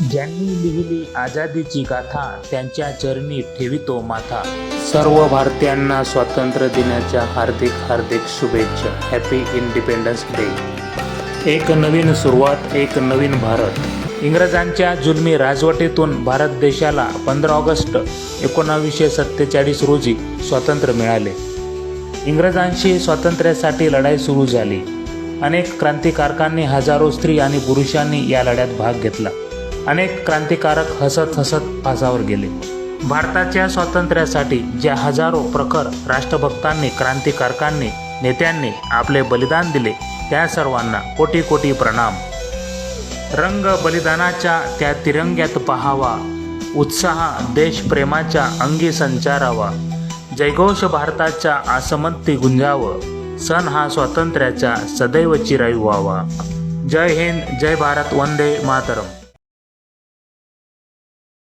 ज्यांनी लिहिली आझादीची गाथा त्यांच्या चरणी ठेवितो माथा। सर्व भारतीयांना स्वातंत्र्य दिनाच्या हार्दिक हार्दिक शुभेच्छा। Happy independence day. एक नवीन सुरुवात, एक नवीन भारत। इंग्रजांच्या जुलमी राजवटीतून भारत देशाला 15 ऑगस्ट 1947 रोजी स्वातंत्र्य मिळाले। इंग्रजांशी स्वातंत्र्यासाठी लढाई सुरू झाली। अनेक क्रांतिकारकांनी, हजारो स्त्री आणि पुरुषांनी या लढ्यात भाग घेतला। अनेक क्रांतिकारक हसत हसत फासावर गेले। भारताच्या स्वातंत्र्यासाठी ज्या हजारो प्रखर राष्ट्रभक्तांनी, क्रांतिकारकांनी, नेत्यांनी आपले बलिदान दिले त्या सर्वांना कोटी कोटी प्रणाम। रंग बलिदानाच्या त्या तिरंग्यात पहावा, उत्साह देशप्रेमाच्या अंगी संचारावा। जयघोष भारताच्या आसमंती गुंजावं, सण हा स्वातंत्र्याचा सदैव चिरायू व्हावा। जय हिंद, जय भारत, वंदे मातरम।